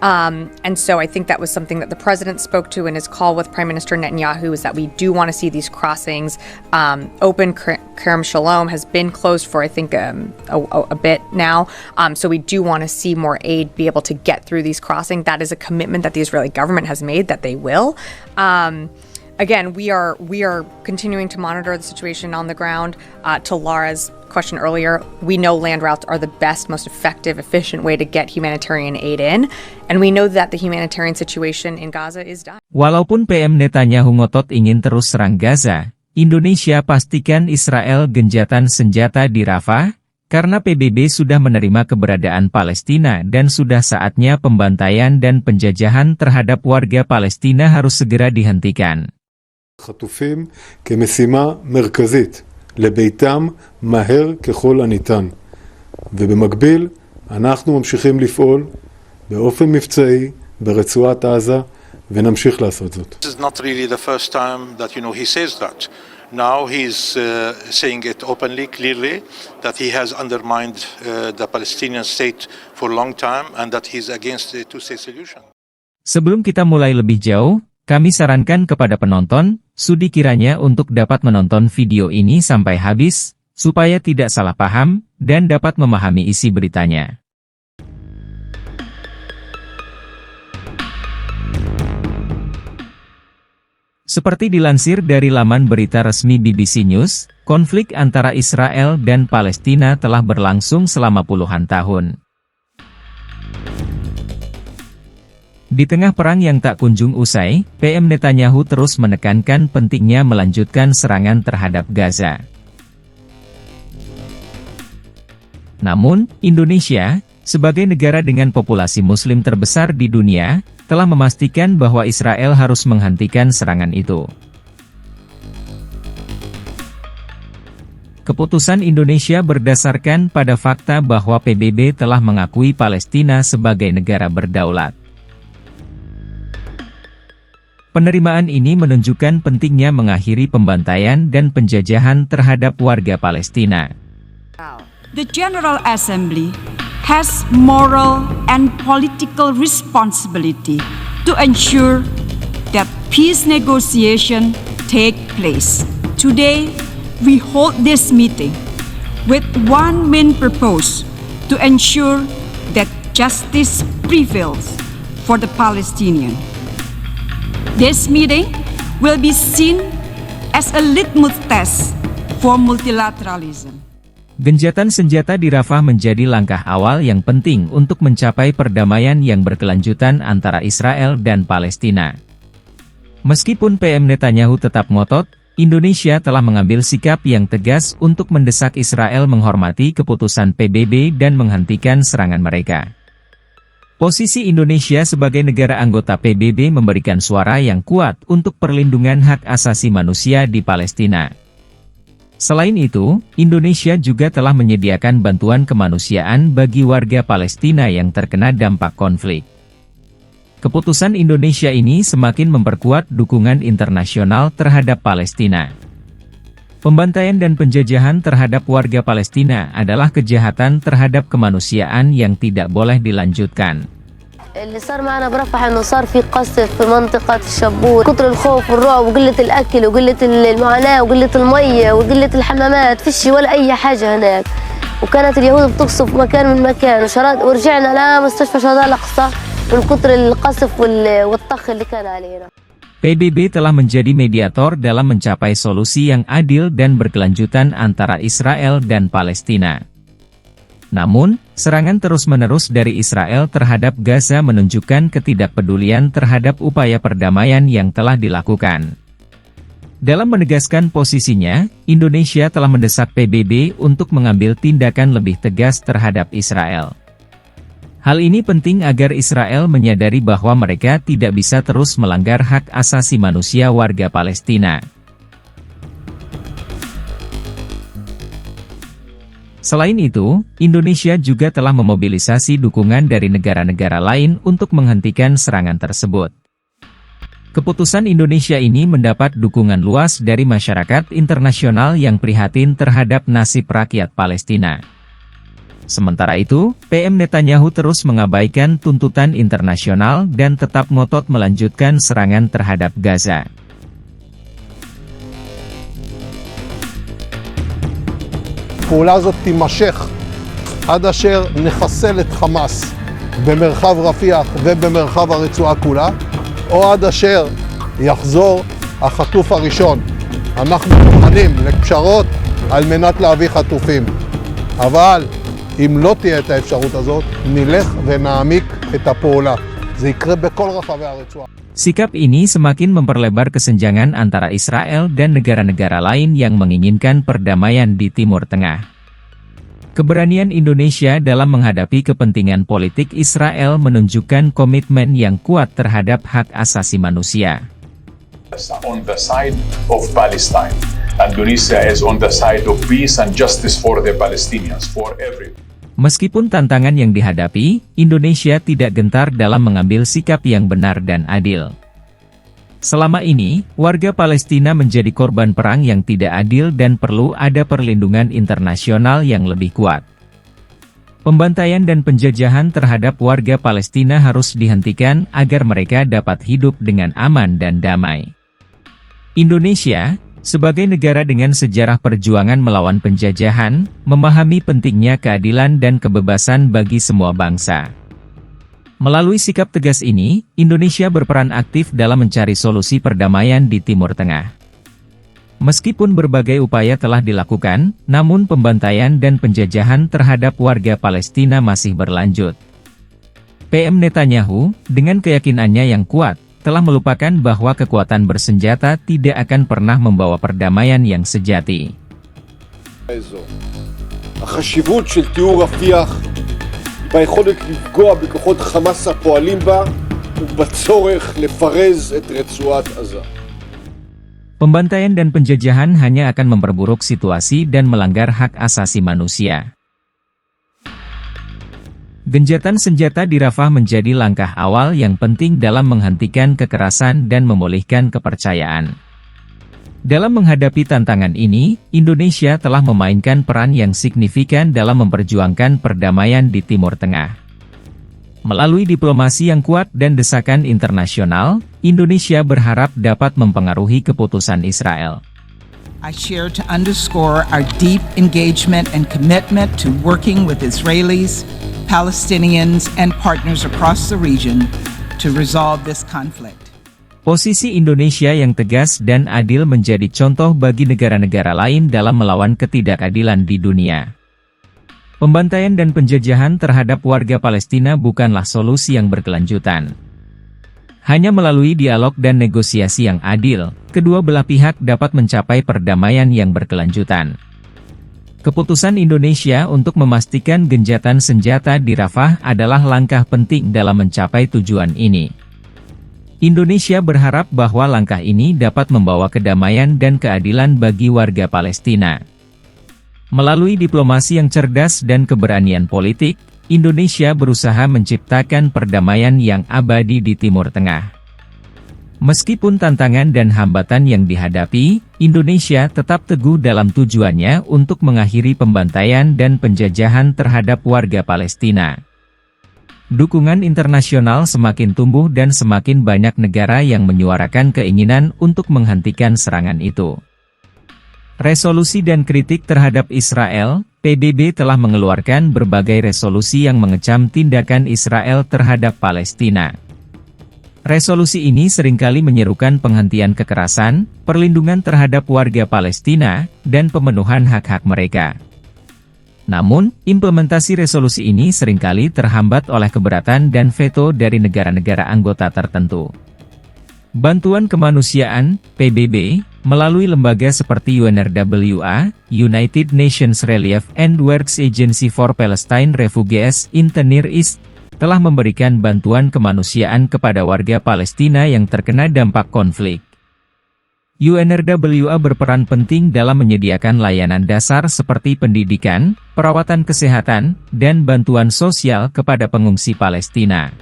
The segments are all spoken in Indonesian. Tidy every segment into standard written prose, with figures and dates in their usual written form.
And so I think that was something that the president spoke to in his call with Prime Minister Netanyahu, is that we do want to see these crossings open. Kerem Shalom has been closed for, I think, a bit now. So we do want to see more aid be able to get through these crossings. That is a commitment that the Israeli government has made that they will. Again, we are continuing to monitor the situation on the ground. To Laura's question earlier, we know land routes are the best, most effective, efficient way to get humanitarian aid in, and we know that the humanitarian situation in Gaza is dying. Walaupun PM Netanyahu ngotot ingin terus serang Gaza, Indonesia pastikan Israel genjatan senjata di Rafah, karena PBB sudah menerima keberadaan Palestina dan sudah saatnya pembantaian dan penjajahan terhadap warga Palestina harus segera dihentikan. חטופים כמשימה מרכזית לביתם מהר ככל הניתן. ובמקביל אנחנו ממשיכים לפעול באופן מבצעי ברצועת עזה ונמשיך לעשות זאת. This is not really the first time that he says that. Now he's saying it openly, clearly, that he has undermined the Palestinian state for a long time and that he's against the two-state solution. Sebelum kita mulai lebih jauh, kami sarankan kepada penonton, sudi kiranya untuk dapat menonton video ini sampai habis, supaya tidak salah paham, dan dapat memahami isi beritanya. Seperti dilansir dari laman berita resmi BBC News, konflik antara Israel dan Palestina telah berlangsung selama puluhan tahun. Di tengah perang yang tak kunjung usai, PM Netanyahu terus menekankan pentingnya melanjutkan serangan terhadap Gaza. Namun, Indonesia, sebagai negara dengan populasi Muslim terbesar di dunia, telah memastikan bahwa Israel harus menghentikan serangan itu. Keputusan Indonesia berdasarkan pada fakta bahwa PBB telah mengakui Palestina sebagai negara berdaulat. Penerimaan ini menunjukkan pentingnya mengakhiri pembantaian dan penjajahan terhadap warga Palestina. The General Assembly has moral and political responsibility to ensure that peace negotiation take place. Today, we hold this meeting with one main purpose: to ensure that justice prevails for the Palestinians. This meeting will be seen as a litmus test for multilateralism. Genjatan senjata di Rafah menjadi langkah awal yang penting untuk mencapai perdamaian yang berkelanjutan antara Israel dan Palestina. Meskipun PM Netanyahu tetap ngotot, Indonesia telah mengambil sikap yang tegas untuk mendesak Israel menghormati keputusan PBB dan menghentikan serangan mereka. Posisi Indonesia sebagai negara anggota PBB memberikan suara yang kuat untuk perlindungan hak asasi manusia di Palestina. Selain itu, Indonesia juga telah menyediakan bantuan kemanusiaan bagi warga Palestina yang terkena dampak konflik. Keputusan Indonesia ini semakin memperkuat dukungan internasional terhadap Palestina. Pembantaian dan penjajahan terhadap warga Palestina adalah kejahatan terhadap kemanusiaan yang tidak boleh dilanjutkan. اللي صار معنا برفح انه صار في قصف في منطقة الشبور، كتر الخوف والرعب وقلة الأكل وقلة المعاناة وقلة المية وقلة الحمامات، فيش ولا أي حاجة هناك، وكانت اليهود بتقصف مكان من مكان ورجعنا لمستشفى شهداء الأقصى من كتر القصف والطخ اللي كان علينا. PBB telah menjadi mediator dalam mencapai solusi yang adil dan berkelanjutan antara Israel dan Palestina. Namun, serangan terus-menerus dari Israel terhadap Gaza menunjukkan ketidakpedulian terhadap upaya perdamaian yang telah dilakukan. Dalam menegaskan posisinya, Indonesia telah mendesak PBB untuk mengambil tindakan lebih tegas terhadap Israel. Hal ini penting agar Israel menyadari bahwa mereka tidak bisa terus melanggar hak asasi manusia warga Palestina. Selain itu, Indonesia juga telah memobilisasi dukungan dari negara-negara lain untuk menghentikan serangan tersebut. Keputusan Indonesia ini mendapat dukungan luas dari masyarakat internasional yang prihatin terhadap nasib rakyat Palestina. Sementara itu, PM Netanyahu terus mengabaikan tuntutan internasional dan tetap ngotot melanjutkan serangan terhadap Gaza. הפעולה הזאת תימשך עד אשר נחסל את חמאס במרחב רפיח ובמרחב הרצועה כולה, או עד אשר יחזור החטוף הראשון. אנחנו מוכנים לפשרות על מנת להביא חטופים. אבל אם לא תהיה את האפשרות הזאת, נלך ונעמיק את הפעולה. זה יקרה בכל רחבי הרצועה. Sikap ini semakin memperlebar kesenjangan antara Israel dan negara-negara lain yang menginginkan perdamaian di Timur Tengah. Keberanian Indonesia dalam menghadapi kepentingan politik Israel menunjukkan komitmen yang kuat terhadap hak asasi manusia. On the side of Palestine. Indonesia is on the side of peace and justice for the Palestinians, for everyone. Meskipun tantangan yang dihadapi, Indonesia tidak gentar dalam mengambil sikap yang benar dan adil. Selama ini, warga Palestina menjadi korban perang yang tidak adil dan perlu ada perlindungan internasional yang lebih kuat. Pembantaian dan penjajahan terhadap warga Palestina harus dihentikan agar mereka dapat hidup dengan aman dan damai. Indonesia, sebagai negara dengan sejarah perjuangan melawan penjajahan, memahami pentingnya keadilan dan kebebasan bagi semua bangsa. Melalui sikap tegas ini, Indonesia berperan aktif dalam mencari solusi perdamaian di Timur Tengah. Meskipun berbagai upaya telah dilakukan, namun pembantaian dan penjajahan terhadap warga Palestina masih berlanjut. PM Netanyahu, dengan keyakinannya yang kuat, telah melupakan bahwa kekuatan bersenjata tidak akan pernah membawa perdamaian yang sejati. החשיבות של תיאור רפיח ביכולת לפגוע בכוחות חמאס הפועלים בה ובצורך לפרז את רצועת עזה. Pembantaian dan penjajahan hanya akan memperburuk situasi dan melanggar hak asasi manusia. Genjatan senjata di Rafah menjadi langkah awal yang penting dalam menghentikan kekerasan dan memulihkan kepercayaan. Dalam menghadapi tantangan ini, Indonesia telah memainkan peran yang signifikan dalam memperjuangkan perdamaian di Timur Tengah. Melalui diplomasi yang kuat dan desakan internasional, Indonesia berharap dapat mempengaruhi keputusan Israel. I share to underscore our deep engagement and commitment to working with Israelis, Palestinians, and partners across the region to resolve this conflict. Posisi Indonesia yang tegas dan adil menjadi contoh bagi negara-negara lain dalam melawan ketidakadilan di dunia. Pembantaian dan penjajahan terhadap warga Palestina bukanlah solusi yang berkelanjutan. Hanya melalui dialog dan negosiasi yang adil, kedua belah pihak dapat mencapai perdamaian yang berkelanjutan. Keputusan Indonesia untuk memastikan genjatan senjata di Rafah adalah langkah penting dalam mencapai tujuan ini. Indonesia berharap bahwa langkah ini dapat membawa kedamaian dan keadilan bagi warga Palestina. Melalui diplomasi yang cerdas dan keberanian politik, Indonesia berusaha menciptakan perdamaian yang abadi di Timur Tengah. Meskipun tantangan dan hambatan yang dihadapi, Indonesia tetap teguh dalam tujuannya untuk mengakhiri pembantaian dan penjajahan terhadap warga Palestina. Dukungan internasional semakin tumbuh dan semakin banyak negara yang menyuarakan keinginan untuk menghentikan serangan itu. Resolusi dan kritik terhadap Israel, PBB telah mengeluarkan berbagai resolusi yang mengecam tindakan Israel terhadap Palestina. Resolusi ini seringkali menyerukan penghentian kekerasan, perlindungan terhadap warga Palestina, dan pemenuhan hak-hak mereka. Namun, implementasi resolusi ini seringkali terhambat oleh keberatan dan veto dari negara-negara anggota tertentu. Bantuan Kemanusiaan, PBB, melalui lembaga seperti UNRWA, United Nations Relief and Works Agency for Palestine Refugees in the Near East, telah memberikan bantuan kemanusiaan kepada warga Palestina yang terkena dampak konflik. UNRWA berperan penting dalam menyediakan layanan dasar seperti pendidikan, perawatan kesehatan, dan bantuan sosial kepada pengungsi Palestina.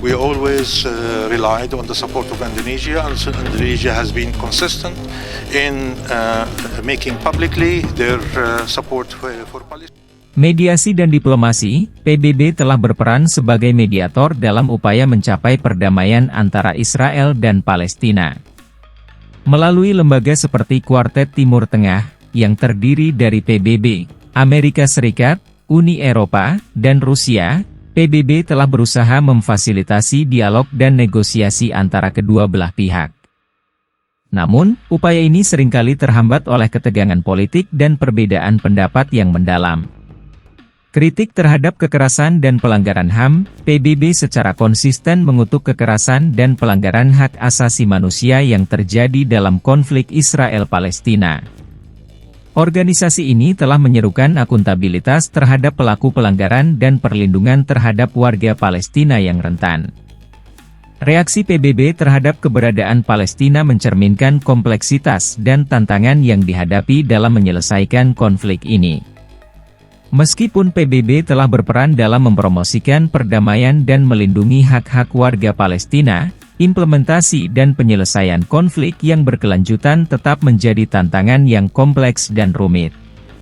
We always relied on the support of Indonesia, and so Indonesia has been consistent in making publicly their support for Palestine. Mediasi dan diplomasi, PBB telah berperan sebagai mediator dalam upaya mencapai perdamaian antara Israel dan Palestina. Melalui lembaga seperti Kuartet Timur Tengah, yang terdiri dari PBB, Amerika Serikat, Uni Eropa, dan Rusia, PBB telah berusaha memfasilitasi dialog dan negosiasi antara kedua belah pihak. Namun, upaya ini seringkali terhambat oleh ketegangan politik dan perbedaan pendapat yang mendalam. Kritik terhadap kekerasan dan pelanggaran HAM, PBB secara konsisten mengutuk kekerasan dan pelanggaran hak asasi manusia yang terjadi dalam konflik Israel-Palestina. Organisasi ini telah menyerukan akuntabilitas terhadap pelaku pelanggaran dan perlindungan terhadap warga Palestina yang rentan. Reaksi PBB terhadap keberadaan Palestina mencerminkan kompleksitas dan tantangan yang dihadapi dalam menyelesaikan konflik ini. Meskipun PBB telah berperan dalam mempromosikan perdamaian dan melindungi hak-hak warga Palestina, implementasi dan penyelesaian konflik yang berkelanjutan tetap menjadi tantangan yang kompleks dan rumit.